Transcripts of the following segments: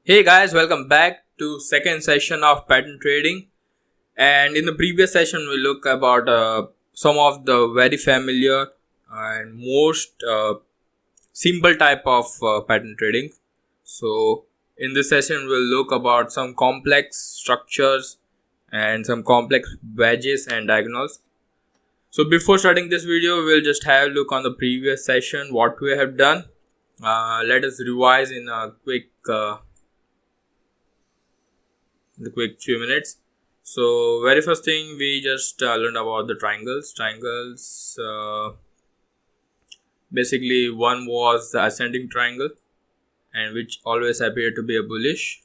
Hey guys, welcome back to second session of pattern trading. And in the previous session we look about some of the very familiar and most simple type of pattern trading. So in this session we'll look about some complex structures and some complex wedges and diagonals. So before starting this video, we'll just have a look on the previous session what we have done. Let us revise in a quick few minutes. So very first thing, we just learned about the triangles. Basically one was the ascending triangle, and which always appeared to be a bullish.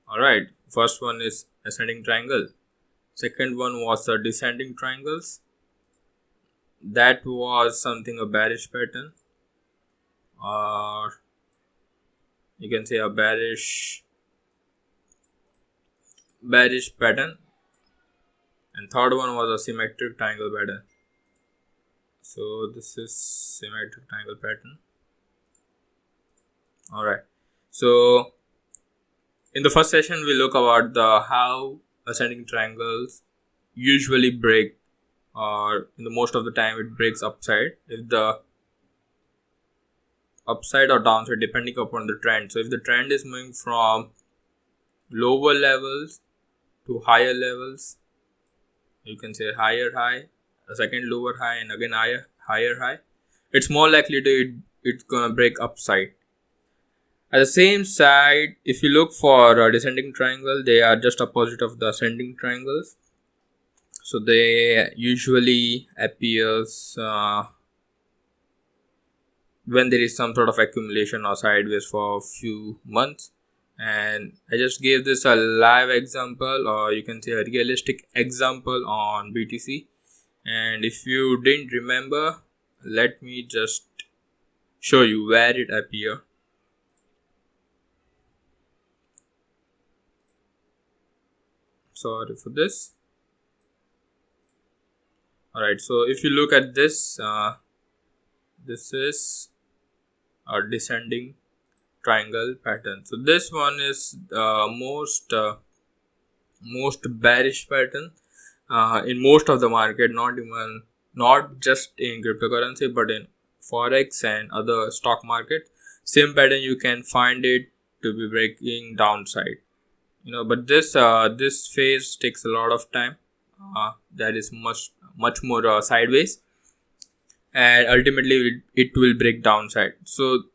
Alright, first one is ascending triangle. Second one was the descending triangles. That was something a bearish pattern, or you can say a bearish pattern. And third one was a symmetric triangle pattern. So this is symmetric triangle pattern. Alright, so in the first session we look about the how ascending triangles usually break, or in the most of the time it breaks upside, if the upside or downside depending upon the trend. So if the trend is moving from lower levels to higher levels, you can say higher high, a second lower high, and again higher high, it's more likely to it's gonna break upside. At the same side, if you look for a descending triangle, they are just opposite of the ascending triangles. So they usually appears when there is some sort of accumulation or sideways for a few months. And I just gave this a live example, or you can say a realistic example on BTC. And if you didn't remember, let me just show you where it appeared. Sorry for this. Alright, so if you look at this, this is a descending triangle pattern. So this one is most bearish pattern in most of the market, not just in cryptocurrency but in forex and other stock market. Same pattern you can find it to be breaking downside, but this phase takes a lot of time. That is much more sideways, and ultimately it will break downside. So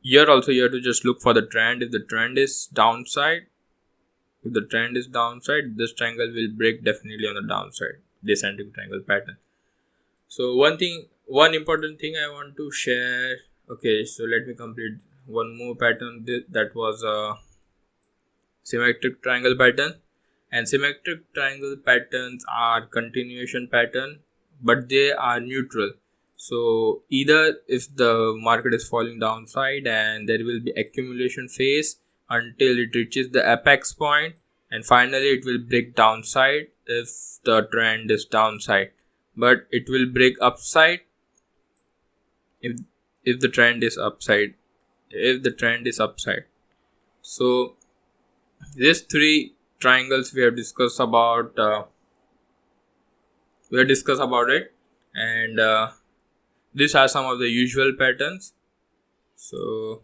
here also you have to just look for the trend. If the trend is downside, this triangle will break definitely on the downside, descending triangle pattern. So one important thing I want to share. Okay, so let me complete one more pattern. That was a symmetric triangle pattern. And symmetric triangle patterns are continuation pattern, but they are neutral. So either if the market is falling downside, and there will be accumulation phase until it reaches the apex point, and finally it will break downside if the trend is downside, but it will break upside if the trend is upside. So these three triangles we have discussed about it, and these are some of the usual patterns. So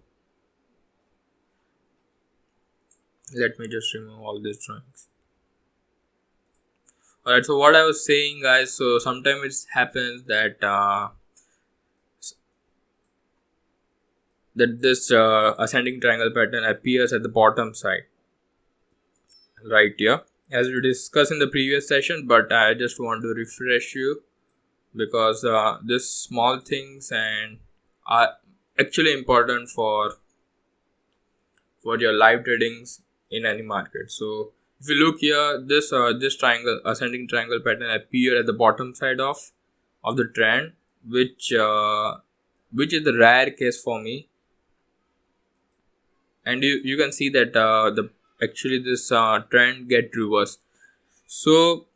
let me just remove all these drawings. Alright, so what I was saying, guys, so sometimes it happens that this ascending triangle pattern appears at the bottom side right here, as we discussed in the previous session, but I just want to refresh you, because these small things and are actually important for your live tradings in any market. So if you look here, this ascending triangle pattern appear at the bottom side of the trend, which is the rare case for me. And you can see that this trend get reversed. So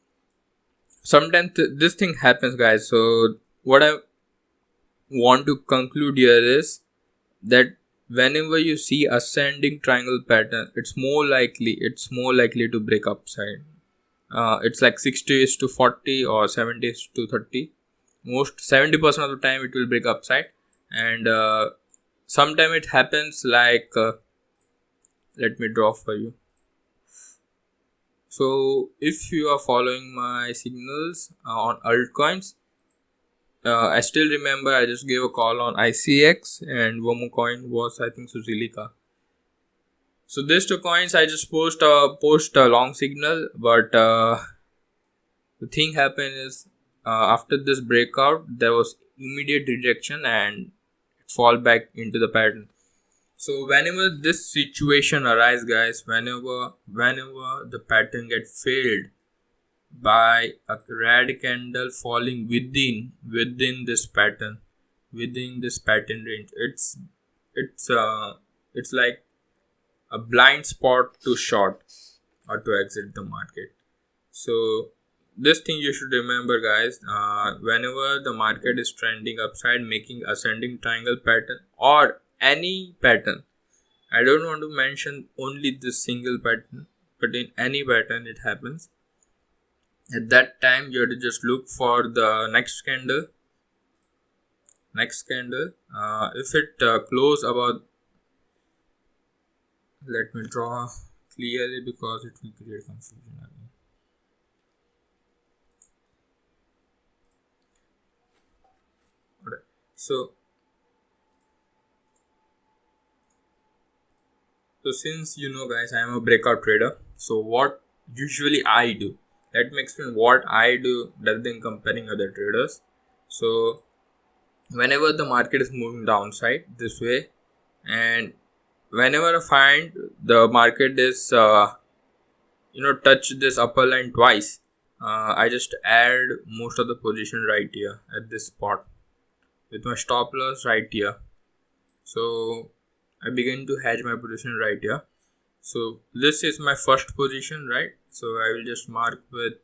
sometimes this thing happens, guys. So what I want to conclude here is that whenever you see ascending triangle pattern, it's more likely to break upside. It's like 60 is to 40 or 70 is to 30. Most 70% of the time it will break upside, and sometime it happens like let me draw for you. So if you are following my signals on altcoins, I still remember I just gave a call on ICX, and one more coin was I think Zilliqa. So these two coins I just post a long signal, but the thing happened is after this breakout there was immediate rejection and it fall back into the pattern. So whenever this situation arises, guys, whenever the pattern get failed by a red candle falling within this pattern, within this pattern range, it's like a blind spot to short or to exit the market. So this thing you should remember, guys. Whenever the market is trending upside, making ascending triangle pattern or any pattern, I don't want to mention only this single pattern, but in any pattern it happens. At that time you have to just look for the next candle. If it close about, let me draw clearly because it will create confusion again. Alright, so since you know, guys, I am a breakout trader, so what usually I do, let me explain what I do rather than comparing other traders. So whenever the market is moving downside this way, and whenever I find the market is touch this upper line twice, I just add most of the position right here at this spot with my stop loss right here. So I begin to hedge my position right here. So this is my first position, right? So I will just mark with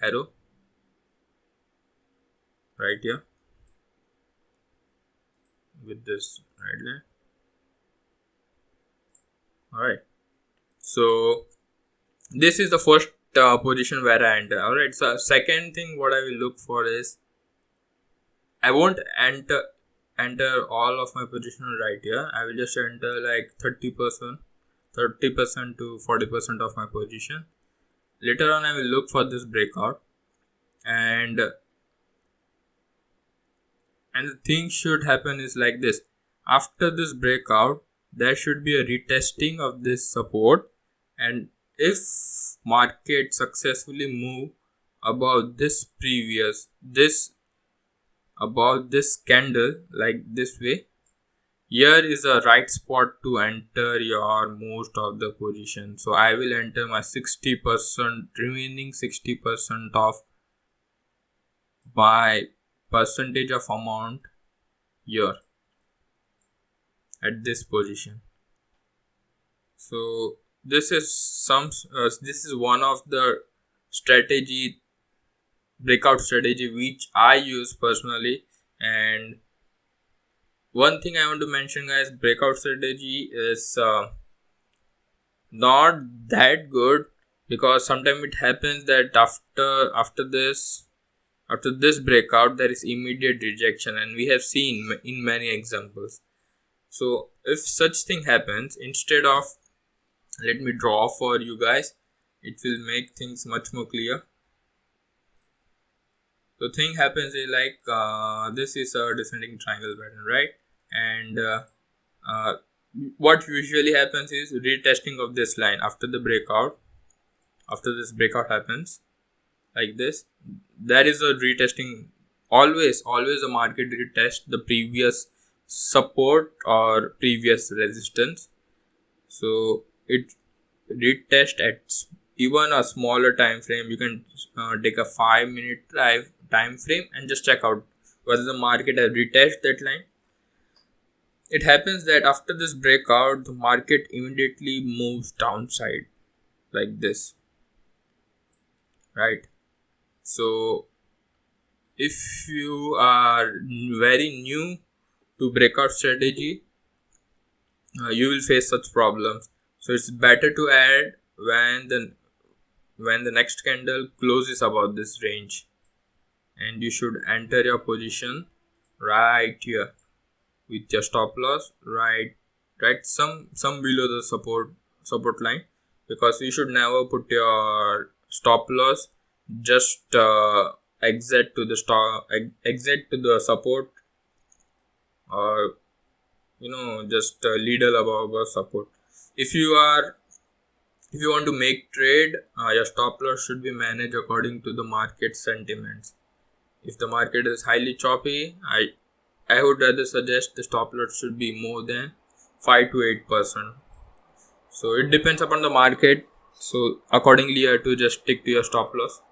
arrow right here with this right there. Alright, so this is the first position where I enter. Alright, so second thing what I will look for is, I won't enter all of my position right here. I will just enter like 30% to 40% of my position. Later on I will look for this breakout, and the thing should happen is like this. After this breakout there should be a retesting of this support, and if market successfully move above this candle like this way, here is a right spot to enter your most of the position. So I will enter my 60%, remaining 60% of my percentage of amount here at this position. So this is one of the breakout strategy which I use personally. And one thing I want to mention, guys, breakout strategy is not that good, because sometimes it happens that after this breakout there is immediate rejection, and we have seen in many examples. So if such thing happens, instead of, let me draw for you guys, it will make things much more clear. The thing happens is like this is a descending triangle pattern, right? And what usually happens is retesting of this line after the breakout. After this breakout happens like this, there is a retesting. Always the market retest the previous support or previous resistance. So it retest at even a smaller time frame. You can take a 5-minute time frame and just check out whether the market has retested that line. It happens that after this breakout the market immediately moves downside like this, right? So if you are very new to breakout strategy, you will face such problems. So it's better to add when the next candle closes above this range, and you should enter your position right here with your stop loss right some below the support line, because you should never put your stop loss just exit to the support, or just little above support. if you are if you want to make trade, your stop loss should be managed according to the market sentiments. If the market is highly choppy, I would rather suggest the stop loss should be more than 5 to 8%. So it depends upon the market. So accordingly, you have to just stick to your stop loss.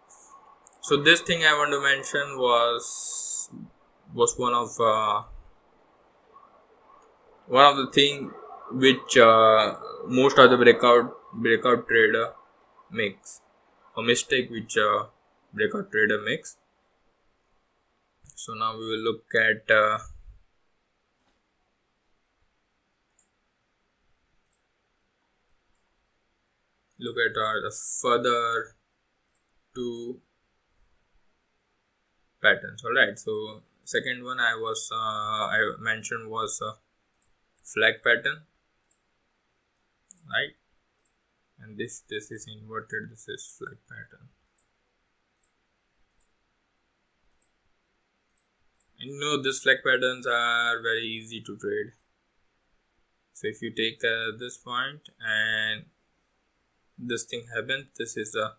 So this thing I want to mention was one of the thing which most of the breakout trader makes, a mistake which breakout trader makes. So now we will look at the further two patterns. All right. So second one I mentioned was flag pattern, right? And this is inverted. This is flag pattern. And these flag patterns are very easy to trade. So if you take this point and this thing happens, this is a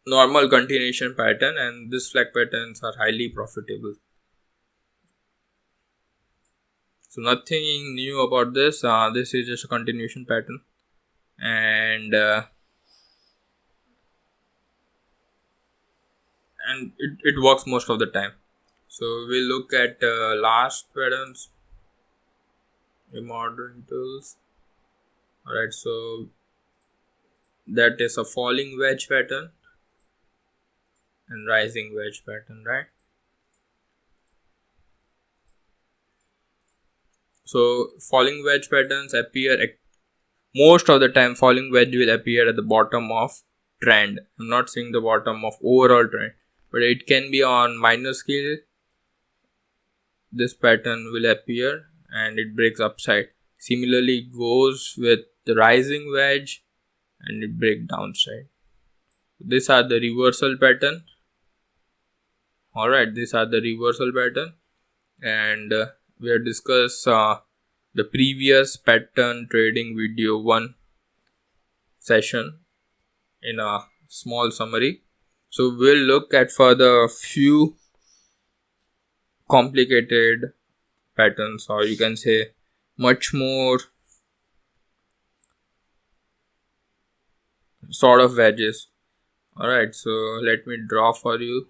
normal continuation pattern, and these flag patterns are highly profitable. So nothing new about this. This is just a continuation pattern, and it works most of the time. So we'll look at last patterns, modern tools. Alright, so that is a falling wedge pattern and rising wedge pattern, right? So falling wedge patterns appear most of the time. Falling wedge will appear at the bottom of trend. I'm not saying the bottom of overall trend, but it can be on minor scale. This pattern will appear and it breaks upside. Similarly, it goes with the rising wedge and it breaks downside. These are the reversal pattern. Alright, these are the reversal pattern, and we have discussed the previous pattern trading video 1 session in a small summary. So we'll look at further few complicated patterns, or you can say much more sort of wedges. Alright, so let me draw for you.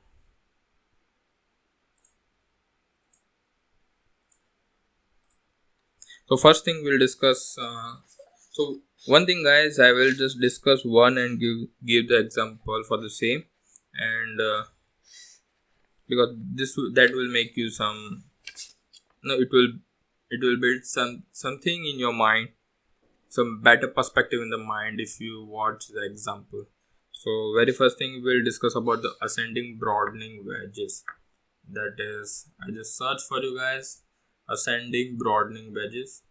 So first thing we'll discuss, so one thing guys, I will just discuss one and give the example for the same, and because that will make you it will build something in your mind, some better perspective in the mind if you watch the example. So very first thing we'll discuss about the ascending broadening wedges. That is, I just search for you guys, ascending broadening wedges.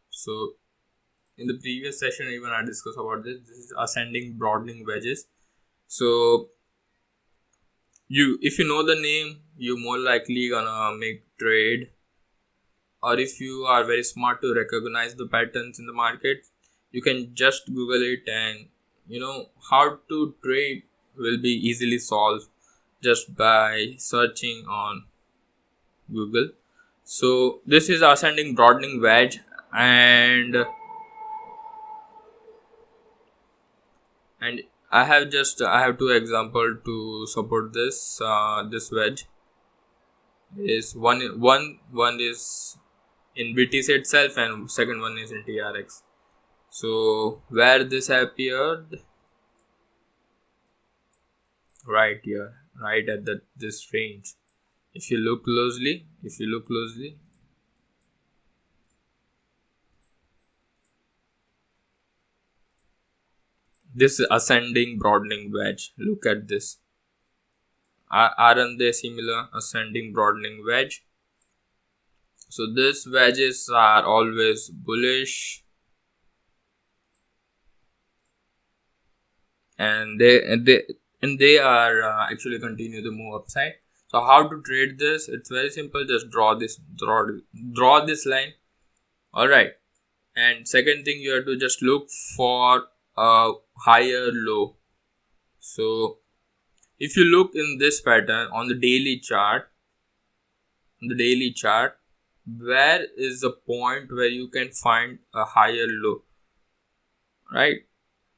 So in the previous session even I discussed about this. This is ascending broadening wedges. So if you know the name, you're more likely gonna make trade, or if you are very smart to recognize the patterns in the market, you can just Google it, and how to trade will be easily solved just by searching on Google. So this is ascending broadening wedge, and I have two examples to support this. This wedge is one is in BTC itself, and second one is in TRX. So where this appeared, right here, right at this range. If you look closely, This is ascending broadening wedge. Look at this. Aren't they similar? Ascending broadening wedge. So these wedges are always bullish, and they are actually continue to move upside. So how to trade this? It's very simple. Just draw this line. All right. And second thing, you have to just look for a higher low. So if you look in this pattern on the daily chart, where is the point where you can find a higher low, right?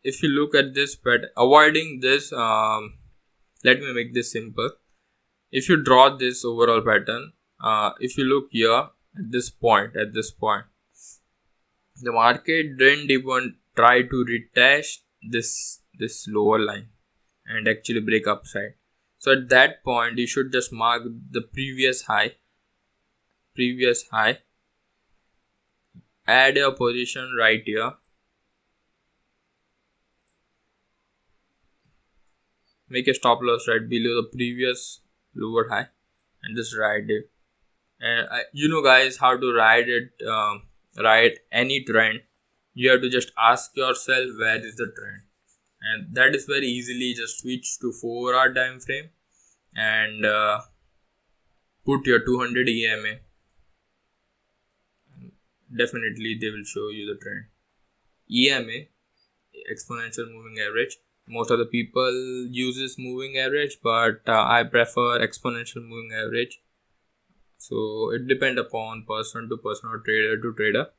If you look at this pattern, avoiding this, let me make this simple. If you draw this overall pattern, if you look here at this point, the market didn't even try to retest this lower line and actually break upside. So at that point, you should just mark the previous high, add a position right here, make a stop loss right below the previous lower high, and just ride it. And you know guys how to ride it, ride any trend. You have to just ask yourself where is the trend, and that is very easily. Just switch to 4-hour time frame and put your 200 EMA. Definitely they will show you the trend. EMA, exponential moving average. Most of the people uses moving average, but I prefer exponential moving average. So it depends upon person to person or trader to trader.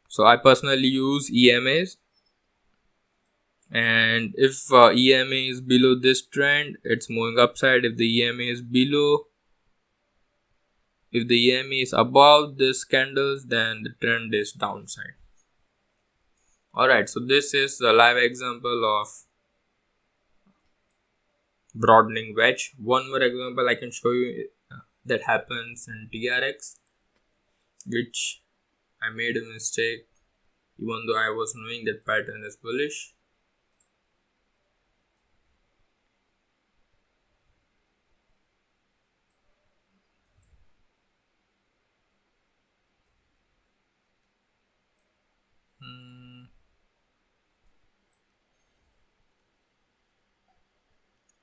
So I personally use EMAs, and if EMA is below this trend, it's moving upside. If the EMA is below, if the EMA is above this candles, then the trend is downside. Alright, so this is the live example of broadening wedge. One more example I can show you that happens in TRX, which I made a mistake even though I was knowing that pattern is bullish.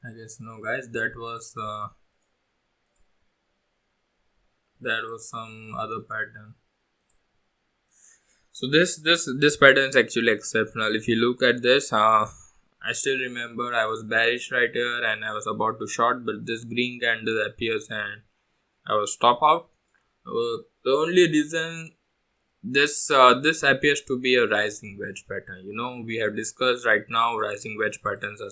I guess no guys, that was some other pattern. So this pattern is actually exceptional. If you look at this, I still remember I was bearish right here and I was about to short, but this green candle appears and I was stop out. The only reason this appears to be a rising wedge pattern. You know, we have discussed right now rising wedge patterns are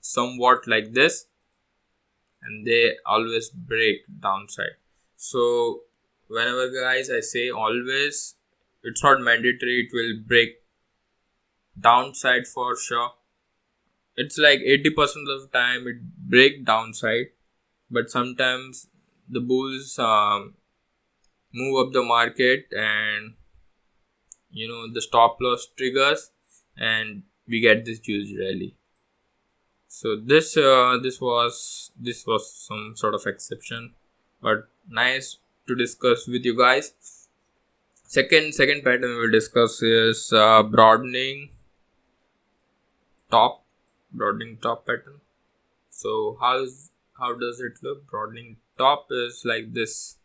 somewhat like this, and they always break downside. So whenever guys I say always, it's not mandatory it will break downside for sure. It's like 80% of the time it break downside, but sometimes the bulls move up the market and you know the stop loss triggers and we get this huge rally. So this was some sort of exception, but nice to discuss with you guys. Second pattern we will discuss is broadening top pattern. So how does it look? Broadening top is like this.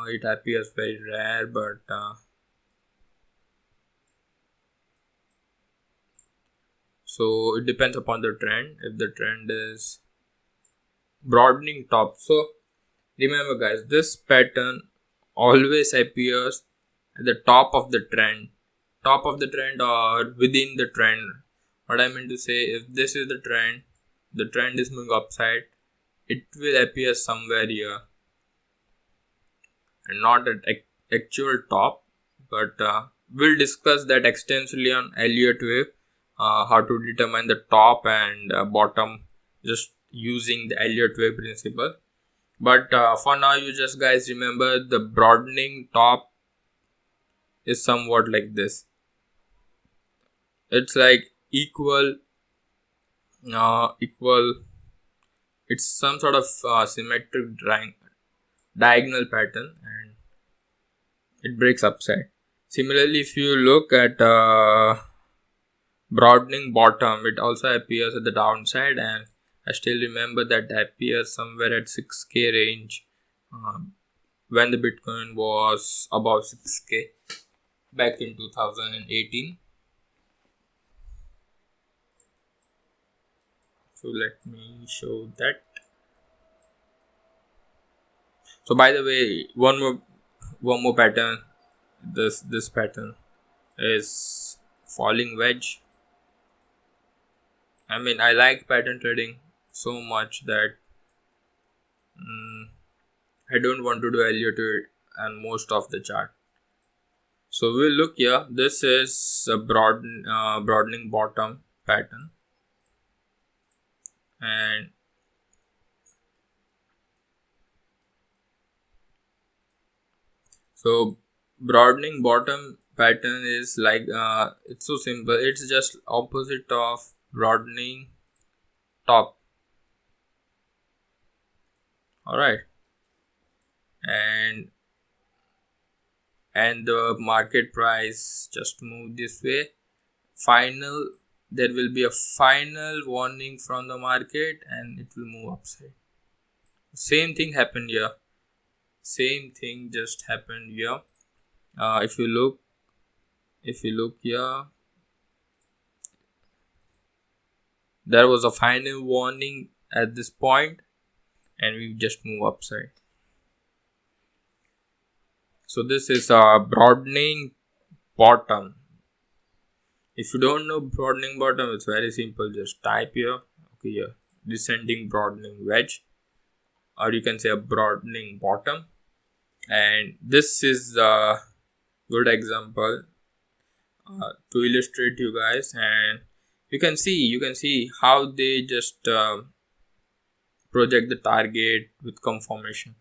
It appears very rare, but so it depends upon the trend. If the trend is broadening top, so remember guys, this pattern always appears at the top of the trend or within the trend. What I mean to say, if this is the trend is moving upside, it will appear somewhere here and not at actual top, but we'll discuss that extensively on Elliott wave, how to determine the top and bottom just using the Elliott wave principle. But for now, you just guys remember the broadening top is somewhat like this. It's like equal. It's some sort of symmetric diagonal pattern, and it breaks upside. Similarly, if you look at broadening bottom, it also appears at the downside, and I still remember that appears somewhere at 6k range when the Bitcoin was above 6k back in 2018. So let me show that. So by the way, one more pattern. This pattern is falling wedge. I mean, I like pattern trading so much that I don't want to do LU to it and most of the chart. So we'll look here. This is a broadening bottom pattern, and so broadening bottom pattern is like it's so simple. It's just opposite of broadening top. All right, and the market price just move this way. There will be a final warning from the market, and it will move upside. Same thing happened here. Same thing just happened here. If you look here, there was a final warning at this point, and we just move upside. So this is a broadening bottom. If you don't know broadening bottom, it's very simple. Just type here, okay, here, descending broadening wedge, or you can say a broadening bottom. And this is a good example to illustrate you guys, and you can see how they just project the target with confirmation.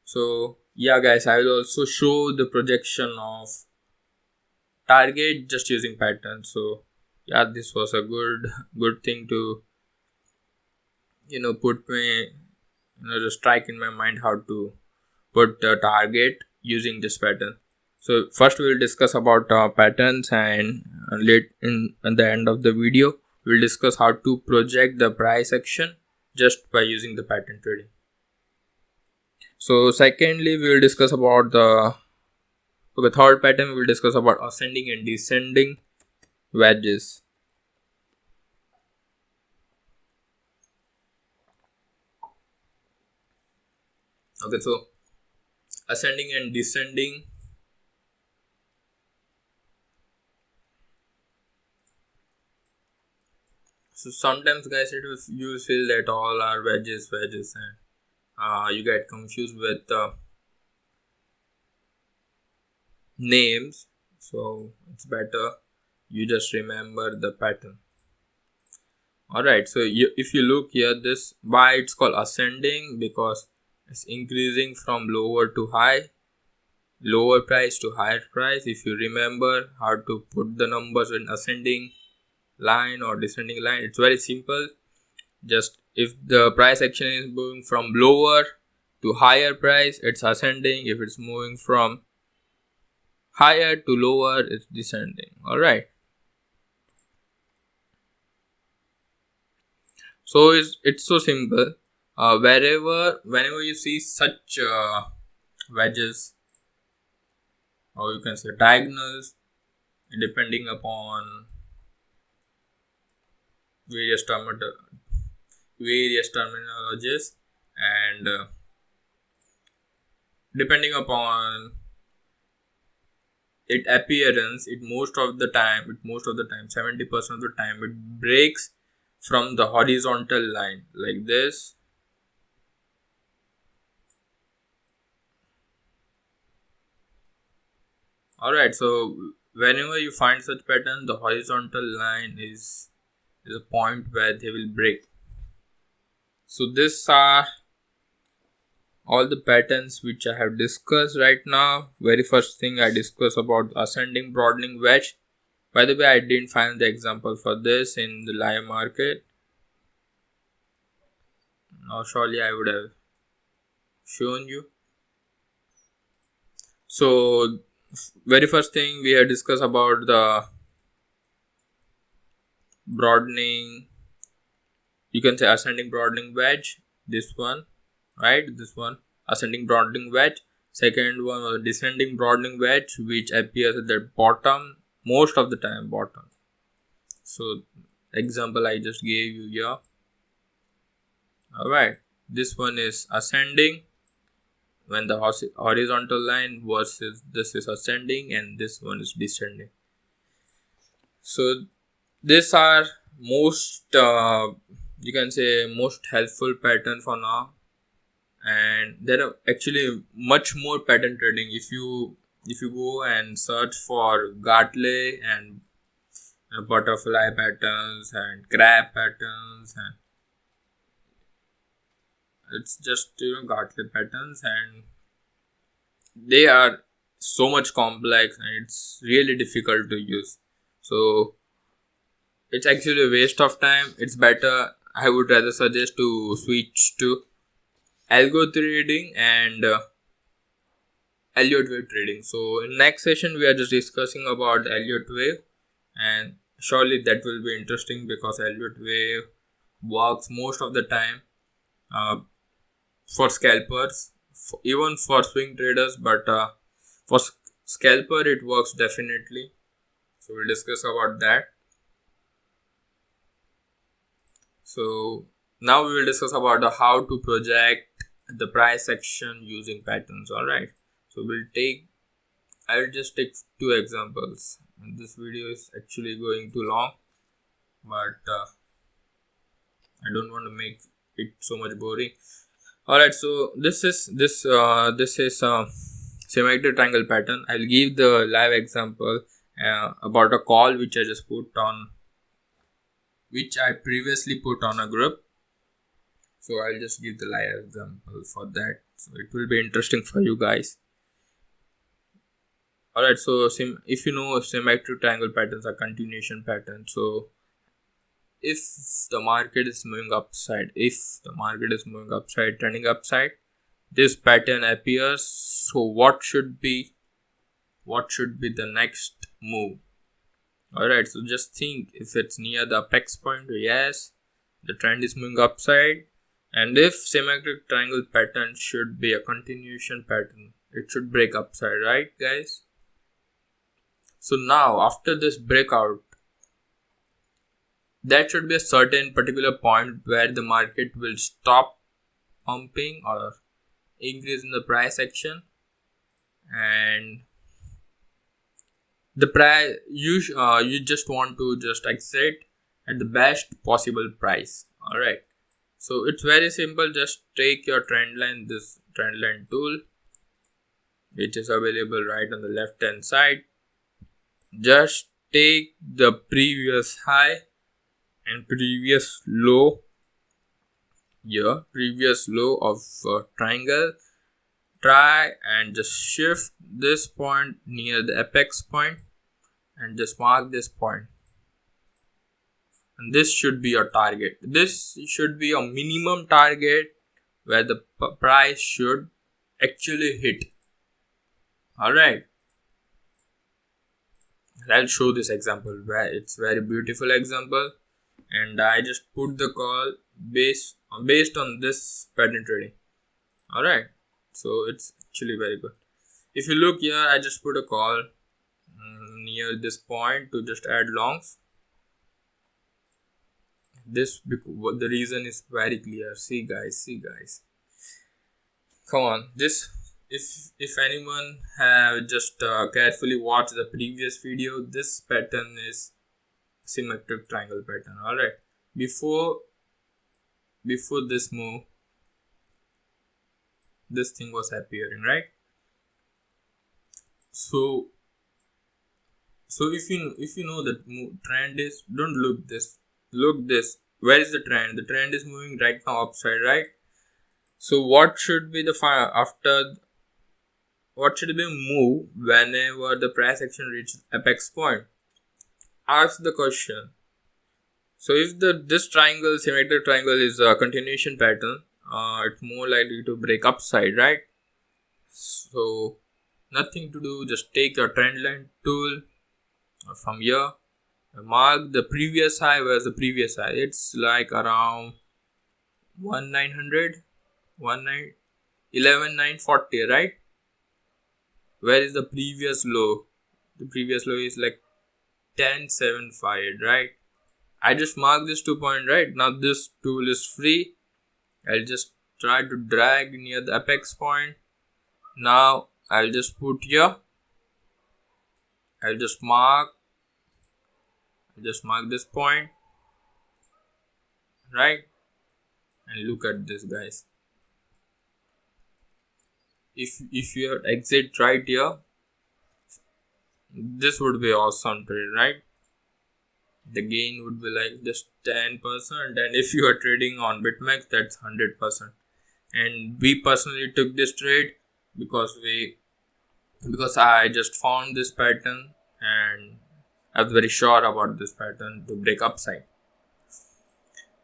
So yeah guys, I will also show the projection of target just using pattern. So yeah, this was a good thing to put me just strike in my mind how to put the target using this pattern. So first we will discuss about patterns, and late in at the end of the video we'll discuss how to project the price action just by using the pattern trading. So secondly, we will discuss about the third pattern. We will discuss about ascending and descending wedges. Okay, so ascending and descending. So sometimes guys, you will feel that all are wedges, and you get confused with names. So it's better you just remember the pattern. Alright, so if you look here, this why it's called ascending, because it's increasing from lower to high, lower price to higher price. If you remember how to put the numbers in ascending line or descending line, it's very simple. Just if the price action is moving from lower to higher price, it's ascending. If it's moving from higher to lower, it's descending. All right, so it's so simple. Whenever you see such wedges, or you can say diagonals, depending upon various terminologies, and depending upon its appearance, most of the time 70% of the time it breaks from the horizontal line like this. Alright, so whenever you find such pattern, the horizontal line is a point where they will break. So these are all the patterns which I have discussed right now. Very first thing I discussed about ascending broadening wedge. By the way, I didn't find the example for this in the live market. Now surely I would have shown you. So very first thing we have discussed about the broadening, you can say ascending broadening wedge, this one, right, this one, ascending broadening wedge. Second one was descending broadening wedge, which appears at the bottom, most of the time bottom. So example I just gave you here. Alright, this one is ascending when the horizontal line versus this is ascending and this one is descending. So these are most you can say most helpful pattern for now, and there are actually much more pattern trading. If you go and search for Gartley and butterfly patterns and crab patterns, and it's just Gartley patterns, and they are so much complex and it's really difficult to use. So it's actually a waste of time. It's better, I would rather suggest to switch to algo trading and Elliott wave trading. So in next session we are just discussing about Elliott wave, and surely that will be interesting because Elliott wave works most of the time for scalpers, even for swing traders, but for scalper it works definitely. So we'll discuss about that. So now we will discuss about how to project the price action using patterns. Alright, so I will just take two examples. This video is actually going too long, but I don't want to make it so much boring. Alright, so this is symmetric triangle pattern. I'll give the live example about a call which I just put on, which I previously put on a group. So I'll just give the live example for that. So it will be interesting for you guys. Alright, so if you know, symmetric triangle patterns are continuation patterns. So if the market is moving upside, trending upside, this pattern appears. So what should be the next move? Alright, so just think, if it's near the apex point, yes, the trend is moving upside. And if symmetric triangle pattern should be a continuation pattern, it should break upside, right guys? So now after this breakout, that should be a certain particular point where the market will stop pumping or increase in the price action, and the price you just want to just exit at the best possible price. Alright, so it's very simple. Just take your trend line, this trend line tool, which is available right on the left hand side. Just take the previous high and previous low of triangle, try and just shift this point near the apex point and just mark this point, and this should be your target. This should be a minimum target where the price should actually hit. Alright, I'll show this example where it's very beautiful example, and I just put the call based on this pattern trading. Alright, so it's actually very good. If you look here, I just put a call near this point to just add longs. The reason is very clear. See guys, come on, this, if anyone have just carefully watched the previous video, this pattern is symmetric triangle pattern. Alright, before this move, this thing was appearing, right? So if you know that trend is, don't look this, where is the trend? The trend is moving right now upside, right? So what should be the what should be move whenever the price action reaches apex point? Ask the question. So if this triangle, symmetric triangle, is a continuation pattern, it's more likely to break upside, right? So nothing to do, just take your trend line tool from here, mark the previous high. Where's the previous high? It's like around 1900, 111,940, right? Where is the previous low? The previous low is like 1075, right? I just mark this 2 point, right? Now this tool is free. I'll just try to drag near the apex point. Now I'll just put here. I'll just mark this point, right? And look at this, guys. If you have exit right here, this would be awesome trade, right? The gain would be like just 10%, and if you are trading on BitMEX, that's 100%. And we personally took this trade because I just found this pattern and I was very sure about this pattern to break upside.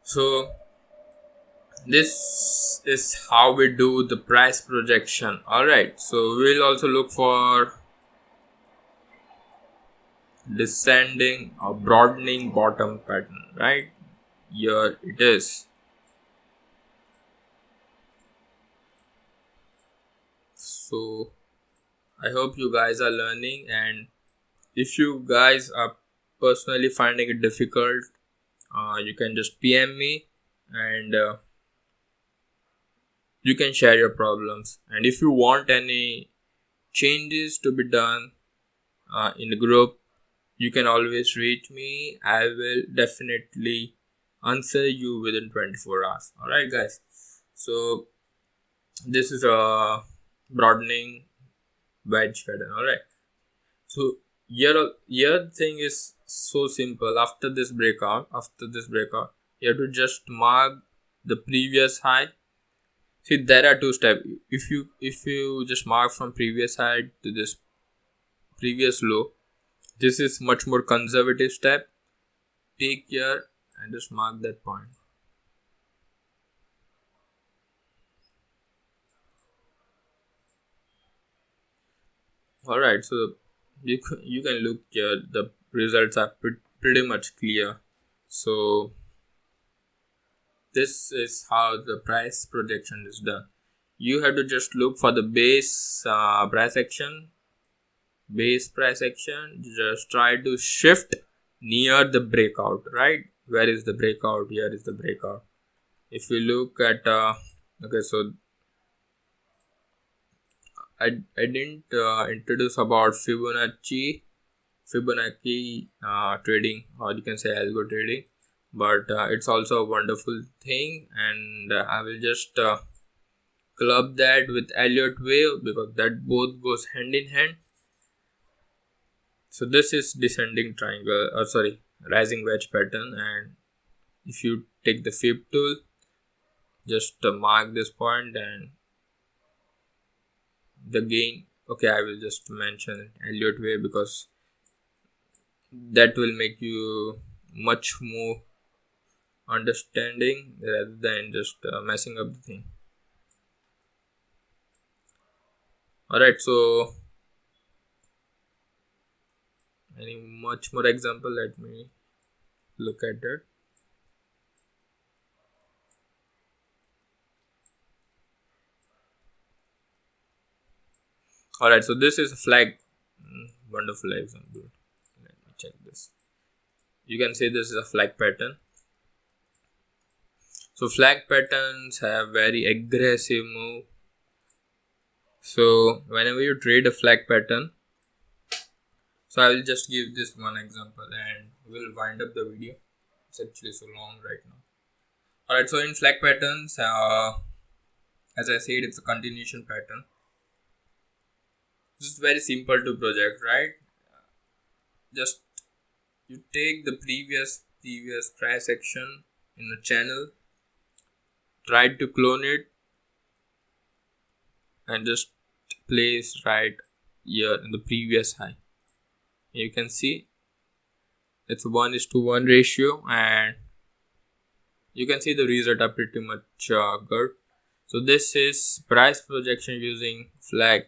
So this is how we do the price projection. Alright, so we'll also look for descending or broadening bottom pattern, right? Here it is. So I hope you guys are learning, and if you guys are personally finding it difficult, you can just PM me, and you can share your problems. And if you want any changes to be done in the group, you can always reach me. I will definitely answer you within 24 hours. Alright, guys. So this is a broadening wedge pattern. Alright. So your thing is so simple. After this breakout, you have to just mark the previous high. See, there are two steps. If you just mark from previous high to this previous low, this is much more conservative step. Take here and just mark that point. Alright, so you can look here. The results are pretty much clear. So this is how the price projection is done. You have to just look for the base price action. Just try to shift near the breakout, right? Where is the breakout? Here is the breakout. If you look at okay, so I didn't introduce about Fibonacci trading, or you can say algo trading, but it's also a wonderful thing, and I will just club that with Elliott wave because that both goes hand in hand. So this is descending triangle, rising wedge pattern, and if you take the fib tool, just mark this point and the gain. Okay, I will just mention Elliott wave because that will make you much more understanding rather than just messing up the thing. Alright, so any much more example, let me look at it. Alright, so this is a flag. Wonderful example. Let me check this. You can say this is a flag pattern. So flag patterns have very aggressive move. So whenever you trade a flag pattern, so I will just give this one example and we'll wind up the video. It's actually so long right now. Alright, so in flag patterns, as I said, it's a continuation pattern. This is very simple to project, right? Just you take the previous price action in the channel, try to clone it, and just place right here in the previous high. You can see it's 1:1 ratio, and you can see the result are pretty much good. So this is price projection using flag.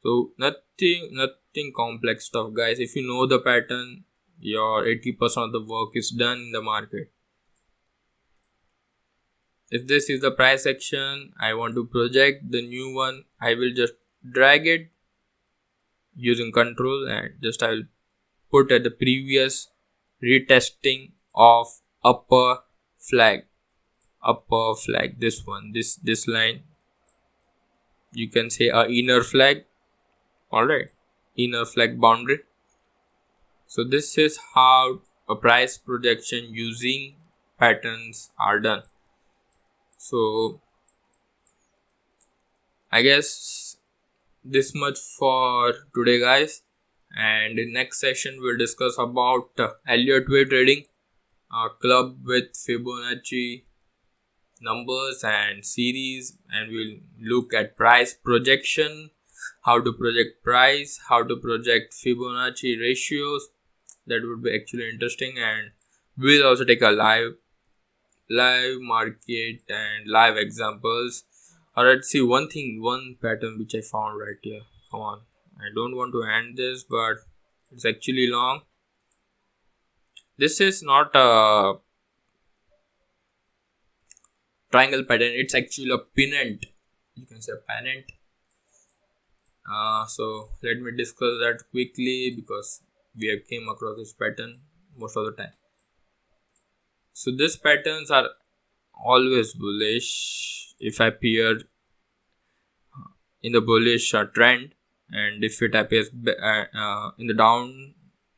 So nothing complex stuff, guys. If you know the pattern, your 80% of the work is done in the market. If this is the price action, I want to project the new one, I will just drag it using control, and just I will put at the previous retesting of upper flag, this one, this line, you can say a inner flag. Alright, inner flag boundary. So this is how a price projection using patterns are done. So I guess this much for today, guys, and in next session we'll discuss about Elliott wave trading, club with Fibonacci numbers and series, and we'll look at price projection, how to project price, how to project Fibonacci ratios. That would be actually interesting, and we'll also take a live market and live examples. Alright, see one pattern which I found right here. Come on, I don't want to end this, but it's actually long. This is not a triangle pattern, it's actually a pennant. You can say a pennant. So let me discuss that quickly, because we have came across this pattern most of the time. So these patterns are always bullish if appear in the bullish trend, and if it appears in the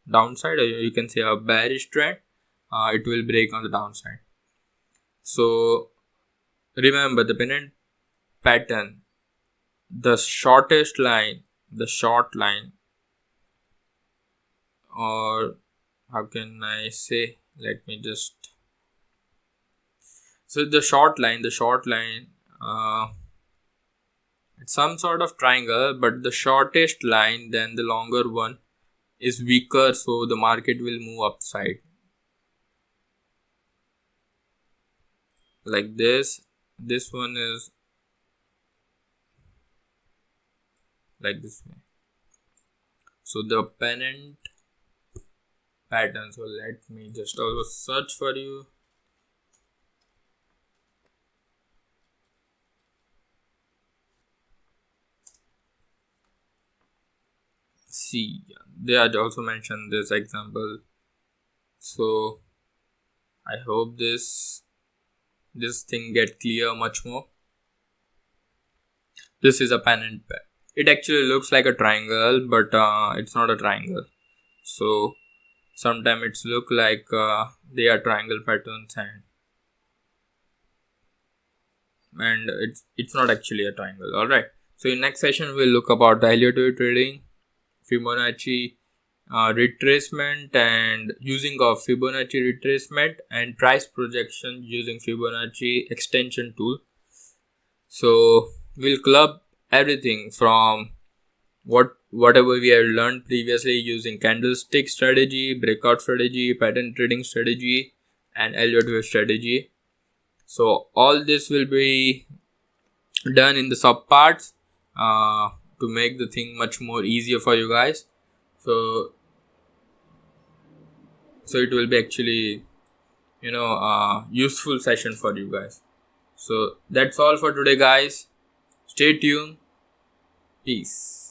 downside, or you can say a bearish trend, it will break on the downside. So remember the pennant pattern, the short line, or how can I say, let me just, so the short line, it's some sort of triangle, but the shortest line than the longer one is weaker, so the market will move upside like this. This one is like this way. So the pennant pattern, so let me just also search for you. See, they had also mentioned this example, so I hope this thing get clear much more. This is a pennant pattern. It actually looks like a triangle, but it's not a triangle. So sometimes it's look like they are triangle patterns, and it's not actually a triangle. All right. So in next session we'll look about the Elliott wave trading, Fibonacci retracement, and using of Fibonacci retracement, and price projection using Fibonacci extension tool. So we'll club everything from whatever we have learned previously using candlestick strategy, breakout strategy, pattern trading strategy, and Elliott wave strategy. So all this will be done in the sub parts to make the thing much more easier for you guys. So it will be actually useful session for you guys. So that's all for today, guys. Stay tuned. Peace.